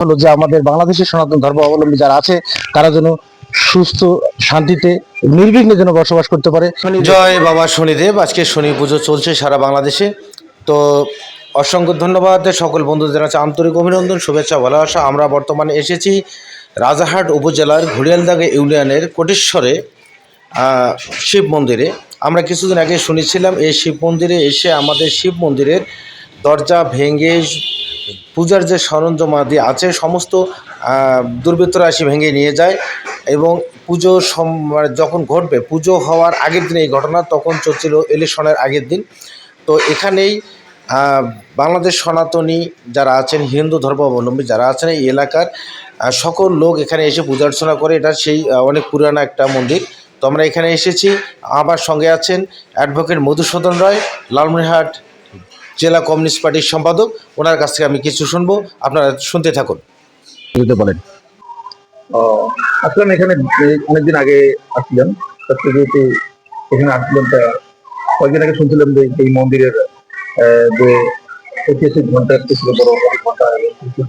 হলো যে আমাদের বাংলাদেশের সনাতন ধর্ম অবলম্বী যারা আছে তারা যেন সুস্থ শান্তিতে নির্বিঘ্নে যেন বসবাস করতে পারে। জয় বাবা শনিদেব। আজকে শনি পুজো চলছে সারা বাংলাদেশে। তো অসংখ্য ধন্যবাদ সকল বন্ধুদের আছে আন্তরিক অভিনন্দন, শুভেচ্ছা, ভালোবাসা। আমরা বর্তমানে এসেছি রাজারহাট উপজেলার ঘড়িয়ালদাঙ্গা ইউনিয়নের কোটেশ্বরে শিব মন্দিরে। আমরা কিছুদিন আগে শুনেছিলাম এই শিব মন্দিরে এসে আমাদের শিব মন্দিরের দরজা ভেঙে পূজার যে সরঞ্জামাদি আছে সমস্ত দুর্বৃত্তরা এসে ভেঙে নিয়ে যায় এবং পুজো যখন ঘটবে, পুজো হওয়ার আগের দিন এই ঘটনা, তখন চলছিল ইলেকশনের আগের দিন। তো এখানেই বাংলাদেশ সনাতনী যারা আছেন, হিন্দু ধর্মাবলম্বী যারা আছেন, এই এলাকার সকল লোক এখানে এসে পূজা অর্চনা করে। এটা সেই অনেক পুরানো একটা মন্দির। তো আমরা এখানে এসেছি, আমার সঙ্গে আছেন অ্যাডভোকেট মধুসূদন রায়, লালমনিরহাট জেলা কমিউনিস্ট পার্টির সম্পাদক। ওনার কাছ থেকে আমি কিছু শুনবো, আপনারা শুনতে থাকুন। যদি বলেন। আসলাম এখানে অনেকদিন আগে আসছিলাম, যেহেতু এখানে আসছিলাম কয়েকদিন আগে শুনছিলাম যে এই মন্দিরের যে ঐতিহাসিক ঘন্টা ছিল, বড় ঘন্টা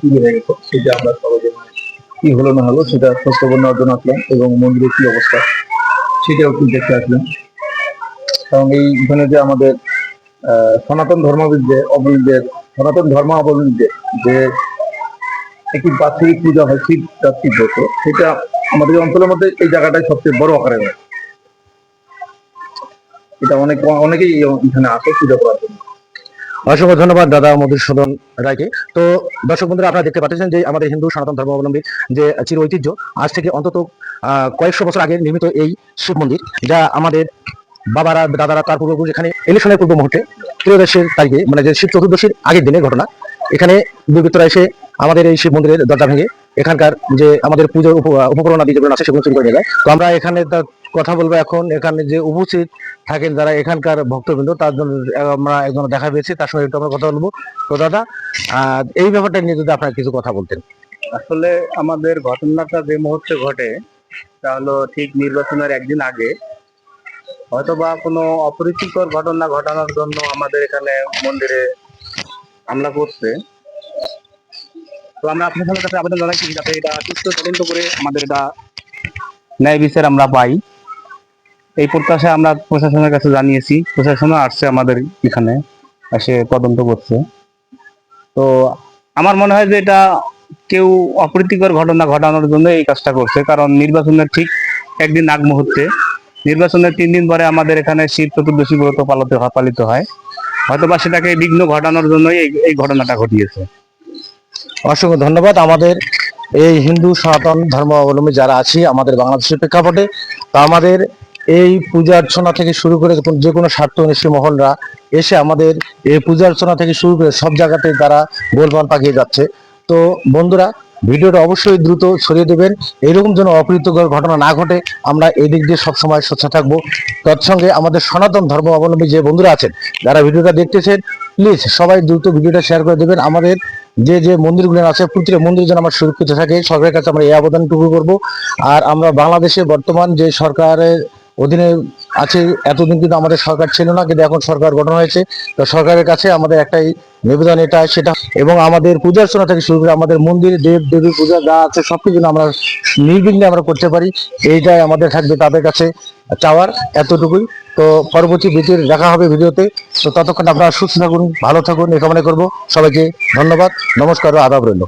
চুরি হয়ে গেছে। সেটা আমরা সবাই কি হলো না হলো সেটা খোঁজখবর নেওয়ার জন্য আসলাম এবং মন্দিরের কি অবস্থা সেটাও একটু দেখতে আসলাম। কারণ এইখানে যে আমাদের সনাতন ধর্মাবলম্বীদের যে একটি বাৎসরিক পূজা হয় শিবরাত্রির ব্রত, সেটা আমাদের অঞ্চলের মধ্যে এই জায়গাটাই সবচেয়ে বড় আকারে হয়। এটা অনেকেই এখানে আসে পূজা করার জন্য। অসংখ্য ধন্যবাদ দাদা মধুসূদন রায়কে। তো দর্শক বন্ধুরা, আপনারা দেখতে পাচ্ছেন যে আমাদের হিন্দু সনাতন ধর্মাবলম্বী যে চির ঐতিহ্য, আজ থেকে অন্তত কয়েকশো বছর আগে নির্মিত এই শিব মন্দির, যা আমাদের বাবারা দাদারা তার পূর্বপুরুষ এখানে ইলেকশনের পূর্ব মুহূর্তে ত্রয়োদশের তারিখে, মানে যে শিব চতুর্দশীর আগের দিনের ঘটনা, এখানে দুর্বৃত্তরা এসে আমাদের এই শিব মন্দিরের দরজা ভেঙে এখানকার যে আমাদের পুজোর উপকরণাদি যেগুলো আছে সেগুলো চুরি করে নিয়ে যায়। তো আমরা এখানে কথা বলবো এখন, এখানে যে উপস্থিত থাকেন যারা এখানকার ভক্তবৃন্দ, তার জন্য আমরা একজন দেখা পেয়েছি, তার সঙ্গে একটু আমরা কথা বলবো। তো দাদা, এই ব্যাপারটা নিয়ে যদি আপনারা কিছু কথা বলতেন। আসলে আমাদের ঘটনাটা যে মুহূর্তে ঘটে তা হলো ঠিক নির্বাচনের একদিন আগে, হয়তোবা কোনো অপরিচিতর ঘটনা ঘটানোর জন্য আমাদের এখানে মন্দিরে হামলা করছে। তো আমরা আপনাদের কাছে আবেদন জানাচ্ছি যাতে এটা সুস্থ তদন্ত করে আমাদের এটা ন্যায় বিচার আমরা পাই, এই প্রত্যাশা আমরা প্রশাসনের কাছে জানিয়েছি। প্রশাসনও আসছে আমাদের এখানে, এসে তদন্ত করছে। তো আমার মনে হয় যে এটা কেউ অপ্রীতিকর ঘটনা ঘটানোর জন্য এই কাজটা করছে, কারণ নির্বাচনের ঠিক একদিন আগ মুহূর্তে, নির্বাচনের 3 দিন পরে আমাদের এখানে শিব চতুর্দশী ব্রত পালিত হয়। হয়তোবা সেটাকে বিঘ্ন ঘটানোর জন্যই এই ঘটনাটা ঘটিয়েছে। অসংখ্য ধন্যবাদ। আমাদের এই হিন্দু সনাতন ধর্মাবলম্বী যারা আছি আমাদের বাংলাদেশের প্রেক্ষাপটে, তা আমাদের এই পূজা অর্চনা থেকে শুরু করে যে কোনো স্বার্থন্বেষী মহলরা এসে আমাদের এই পূজা অর্চনা থেকে শুরু করে সব জায়গাতে তারা গোলমাল পাকিয়ে যাচ্ছে। তো বন্ধুরা, ভিডিওটা অবশ্যই দ্রুত ছড়িয়ে দেবেন, এরকম যেন অপ্রীতিকর ঘটনা না ঘটে। আমরা এই দিক দিয়ে সবসময় সচ্ছা থাকবো। তৎসঙ্গে আমাদের সনাতন ধর্ম অবলম্বী যে বন্ধুরা আছেন, যারা ভিডিওটা দেখতেছেন, প্লিজ সবাই দ্রুত ভিডিওটা শেয়ার করে দেবেন। আমাদের যে মন্দিরগুলো আছে প্রতিটা মন্দির যেন আমার সুরক্ষিত থাকে, সরকারের কাছে আমরা এই আবেদনটুকু করবো। আর আমরা বাংলাদেশে বর্তমান যে সরকারের অধীনে আছে, এতদিন কিন্তু আমাদের সরকার ছিল না, কিন্তু এখন সরকার গঠন হয়েছে। তো সরকারের কাছে আমাদের একটাই নিবেদন এটা সেটা, এবং আমাদের পূজা অর্চনা থেকে শুরু করে আমাদের মন্দির দেব দেবী পূজা যা আছে সবকিছু আমরা নির্বিঘ্নে আমরা করতে পারি, এইটাই আমাদের থাকবে তাদের কাছে চাওয়ার, এতটুকুই। তো পরবর্তী ভিডিও দেখা হবে ভিডিওতে। তো ততক্ষণ আপনারা সুস্থ থাকুন, ভালো থাকুন, এই কামনা করবো। সবাইকে ধন্যবাদ, নমস্কার ও আদাব রইল।